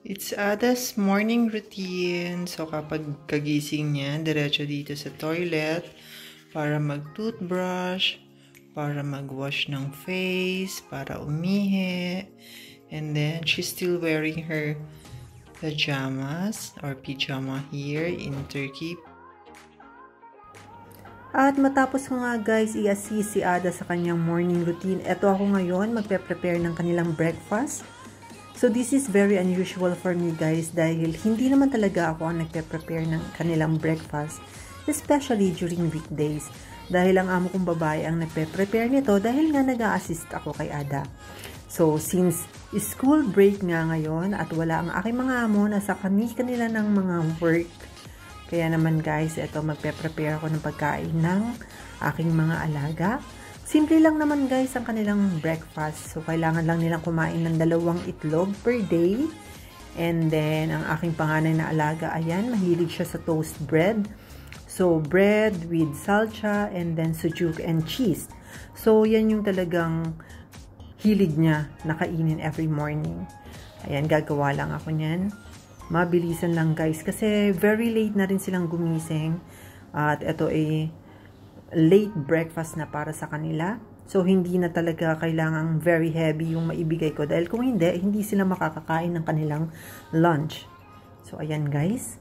It's Ada's morning routine. So kapag kagising niya, diretso dito sa toilet para mag-toothbrush, para mag-wash ng face, para umihi. And then she's still wearing her pajamas or pajama here in Turkey. At matapos ko nga guys i-assist si Ada sa kanyang morning routine, eto ako ngayon magpe-prepare ng kanilang breakfast. So this is very unusual for me guys dahil hindi naman talaga ako ang nagpe-prepare ng kanilang breakfast, especially during weekdays. Dahil ang amo kong babae ang nagpe-prepare nito dahil nga nag-a-assist ako kay Ada. So since school break nga ngayon at wala ang aking mga amo, nasa kanila ng mga work. Kaya naman guys, eto magpe-prepare ako ng pagkain ng aking mga alaga. Simple lang naman guys ang kanilang breakfast. So, kailangan lang nilang kumain ng 2 itlog per day. And then, ang aking panganay na alaga, ayan, mahilig siya sa toast bread. So, bread with salsa and then sujuk and cheese. So, yan yung talagang hilig niya na kainin every morning. Ayan, gagawa lang ako niyan. Mabilisan lang guys kasi very late na rin silang gumising. At ito ay late breakfast na para sa kanila. So, hindi na talaga kailangang very heavy yung maibigay ko. Dahil kung hindi, hindi sila makakakain ng kanilang lunch. So, ayan guys.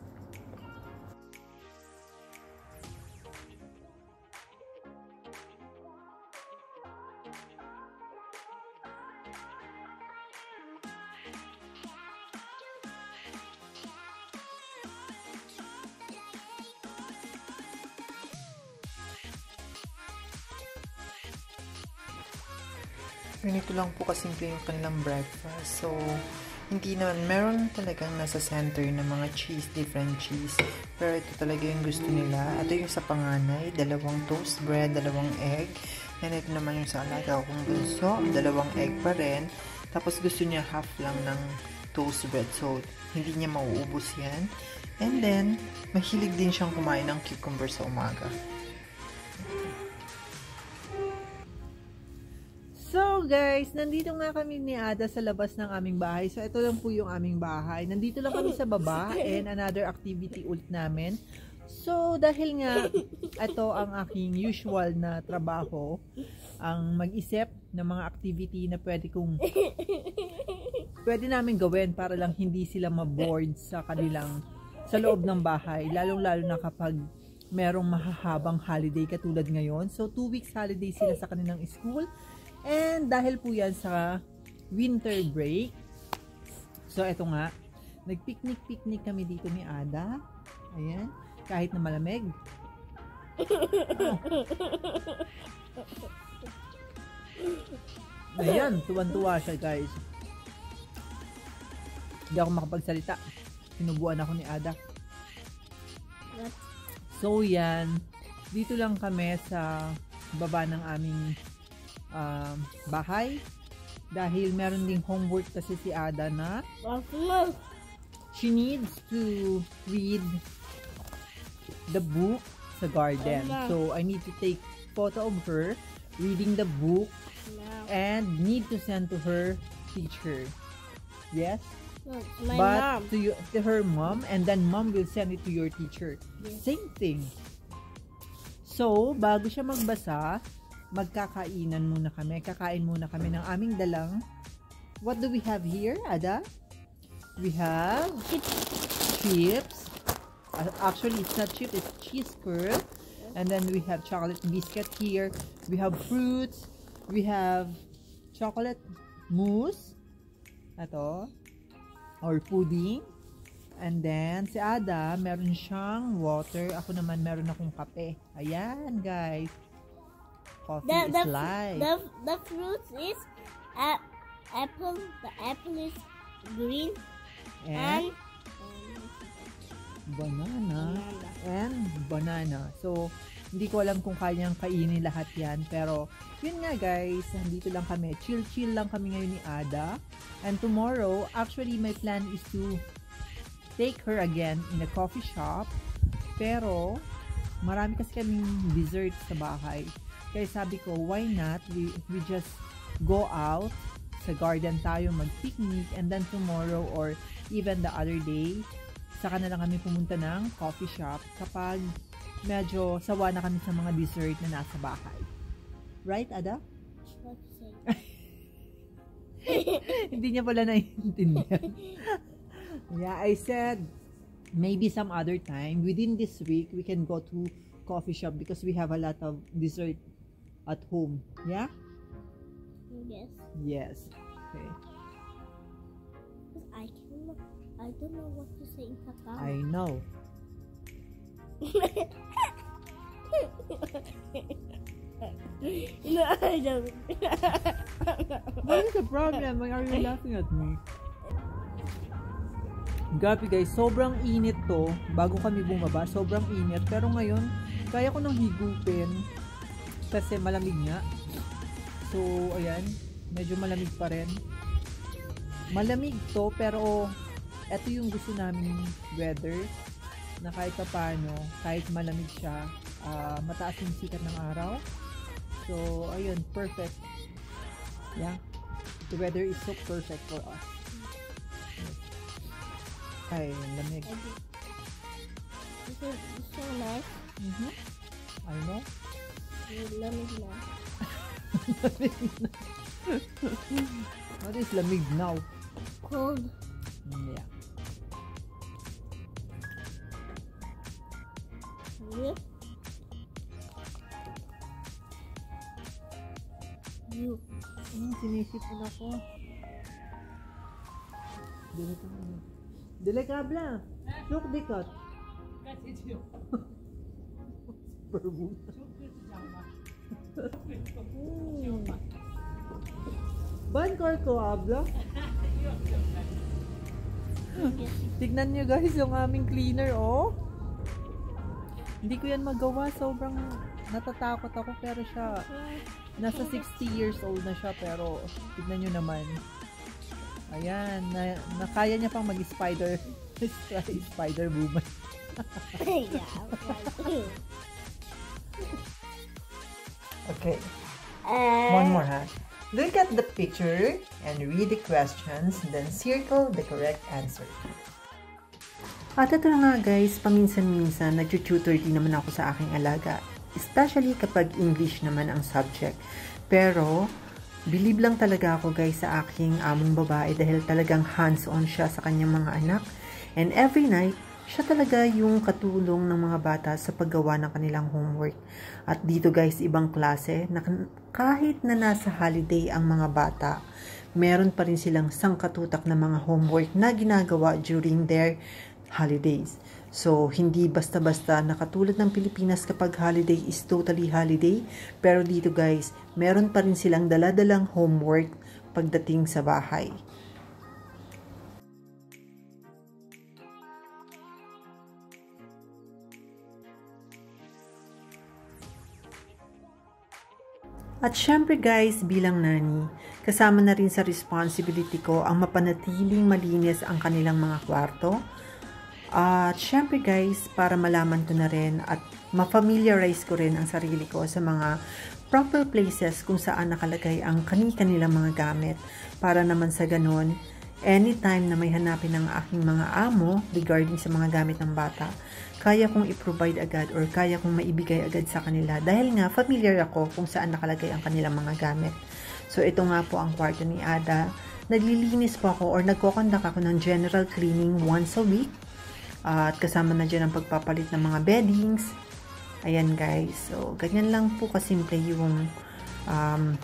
Ganito lang po kasimple yung kanilang breakfast. So, hindi naman, meron talagang nasa center ng mga cheese, different cheese. Pero ito talaga yung gusto nila. Ito yung sa panganay, 2 toast bread, 2 egg. And ito naman yung sa alaga kong bunso, 2 egg pa rin. Tapos gusto niya half lang ng toast bread. So, hindi niya mauubos yan. And then, mahilig din siyang kumain ng cucumber sa umaga. So guys, nandito nga kami ni Ada sa labas ng aming bahay. So ito lang po yung aming bahay. Nandito lang kami sa baba and another activity ulit namin. So dahil nga ito ang aking usual na trabaho, ang mag-isip ng mga activity na pwede namin gawin para lang hindi sila ma-bored sa loob ng bahay. Lalong-lalo na kapag merong mahahabang holiday katulad ngayon. So 2 weeks holiday sila sa kanilang school. And dahil po yan sa winter break, so eto nga, nag-picnic kami dito ni Ada. Ayan, kahit na malamig. Ayan, tuwan-tuwa siya guys. Hindi ako makapagsalita. Sinubuan ako ni Ada. So yan, dito lang kami sa baba ng aming bahay dahil meron ding homework kasi si Ada na she needs to read the book sa garden. So I need to take photo of her reading the book and need to send to her teacher. Yes? But to her mom, and then mom will send it to your teacher. Same thing. So bago siya magbasa, magkakainan muna kami. Kakain muna kami ng aming dalang. What do we have here, Ada? We have chips. Actually, it's not chips, it's cheese curd. And then we have chocolate biscuit here. We have fruits. We have chocolate mousse. Ito. Or pudding. And then, si Ada, meron siyang water. Ako naman, meron akong kape. Ayan, guys. Coffee is life. The fruit is apple. The apple is green and banana. And banana. So, hindi ko alam kung kanyang kainin lahat yan. Pero, yun nga guys, nandito lang kami. Chill lang kami ngayon ni Ada. And tomorrow, actually my plan is to take her again in a coffee shop. Pero, marami kasi kaming dessert sa bahay. Kaya sabi ko, why not? We just go out sa garden tayo mag-picnic, and then tomorrow or even the other day, saka na lang kami pumunta ng coffee shop kapag medyo sawa na kami sa mga dessert na nasa bahay. Right, Ada? What to say? Hindi niya pala naiintindihan. Yeah, I said maybe some other time within this week we can go to coffee shop because we have a lot of dessert at home. Yeah? Yes. Yes. Okay. I don't know what to say in Tagalog. I know. No, I don't. What is the problem? Why are you laughing at me? Grabe guys, sobrang init to. Bago kami bumaba, sobrang init. Pero ngayon, kaya ko nang higupin kasi malamig nga. So, ayan. Medyo malamig pa rin. Malamig to, pero ito yung gusto namin weather na kahit pa paano, kahit malamig siya, mataas yung sikat ng araw. So, ayun, perfect. Yeah. The weather is so perfect for us. Ay, lamig. This is so nice. I know. Lamig na. What is lamig now? Cold. Yeah. Yep. You. Sinisipon ako. Delikable. Look, dikot. Bankor ko, abla. Tignan nyo guys yung aming cleaner, oh. Hindi ko yan magawa. Sobrang natatakot ako, pero siya nasa 60 years old na siya, pero tignan nyo naman. Ayan, kaya niya pang mag-spider woman. Okay. One more, ha? Look at the picture and read the questions, then circle the correct answer. At ito na nga guys, paminsan-minsan nag-tutor din naman ako sa aking alaga. Especially kapag English naman ang subject. Pero, believe lang talaga ako guys sa aking among babae dahil talagang hands-on siya sa kanyang mga anak. And every night, siya talaga yung katulong ng mga bata sa paggawa ng kanilang homework. At dito guys, ibang klase na kahit na nasa holiday ang mga bata, meron pa rin silang sangkatutak na mga homework na ginagawa during their holidays. So, hindi basta-basta na katulad ng Pilipinas kapag holiday is totally holiday. Pero dito guys, meron pa rin silang daladalang homework pagdating sa bahay. At syempre guys, bilang nani, kasama na rin sa responsibility ko ang mapanatiling malinis ang kanilang mga kwarto. At syempre guys, para malaman ko na rin at ma-familiarize ko rin ang sarili ko sa mga proper places kung saan nakalagay ang kanilang mga gamit. Para naman sa ganon, anytime na may hanapin ng aking mga amo regarding sa mga gamit ng bata, kaya kong i-provide agad or kaya kong maibigay agad sa kanila dahil nga familiar ako kung saan nakalagay ang kanilang mga gamit. So ito nga po ang kwarto ni Ada. Naglilinis po ako or nagko-conduct ako ng general cleaning once a week. At kasama na dyan ang pagpapalit ng mga beddings. Ayan guys. So ganyan lang po kasimple yung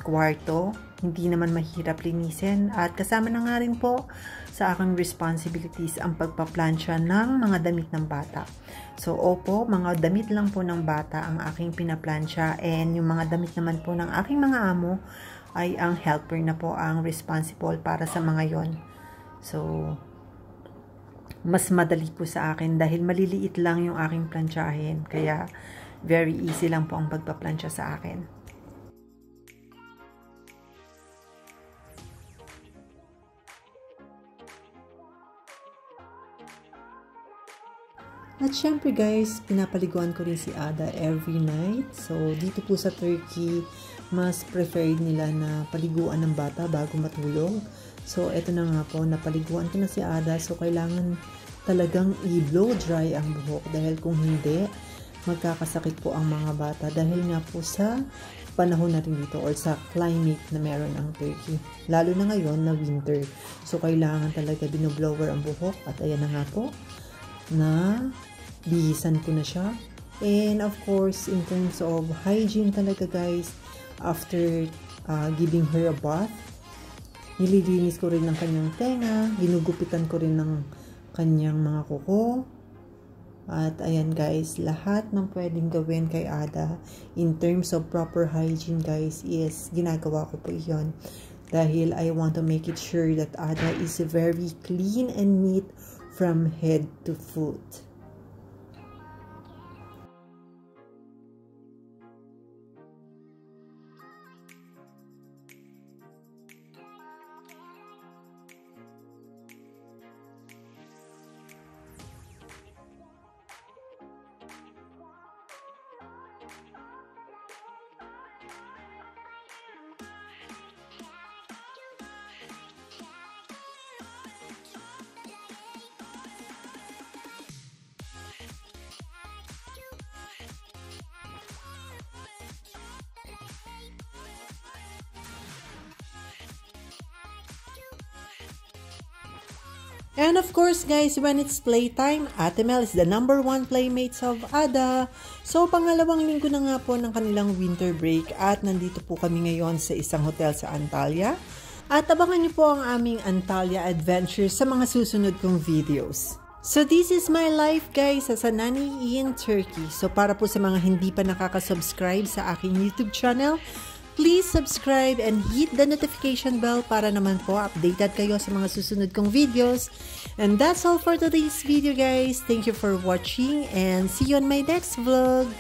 kwarto. Hindi naman mahirap linisin. At kasama na nga rin po sa aking responsibilities ang pagpaplansya ng mga damit ng bata. So, opo, mga damit lang po ng bata ang aking pinaplansya and yung mga damit naman po ng aking mga amo ay ang helper na po ang responsible para sa mga yon. So, mas madali po sa akin dahil maliliit lang yung aking plansyahin. Kaya, very easy lang po ang pagpaplansya sa akin. At syempre guys, pinapaliguan ko rin si Ada every night. So, dito po sa Turkey, mas preferred nila na paliguan ng bata bago matulog. So, eto na nga po, napaliguan ko na si Ada. So, kailangan talagang i-blow dry ang buhok dahil kung hindi, magkakasakit po ang mga bata dahil nga po sa panahon natin dito or sa climate na meron ang Turkey. Lalo na ngayon na winter. So, kailangan talaga binoblower ang buhok. At ayan na nga po, na bihisan ko na siya. And of course, in terms of hygiene talaga guys, after giving her a bath, nililinis ko rin ng kanyang tenga, ginugupitan ko rin ng kanyang mga kuko. At ayan guys, lahat ng pwedeng gawin kay Ada in terms of proper hygiene guys is ginagawa ko po yun. Dahil I want to make it sure that Ada is very clean and neat from head to foot. And of course guys, when it's playtime, Ate Mel is the #1 playmates of Ada. So pangalawang linggo na nga po ng kanilang winter break at nandito po kami ngayon sa isang hotel sa Antalya. At abangan niyo po ang aming Antalya adventure sa mga susunod kong videos. So this is my life guys as a nanny in Turkey. So para po sa mga hindi pa nakaka-subscribe sa aking YouTube channel, please subscribe and hit the notification bell para naman po updated kayo sa mga susunod kong videos. And that's all for today's video guys. Thank you for watching and see you on my next vlog.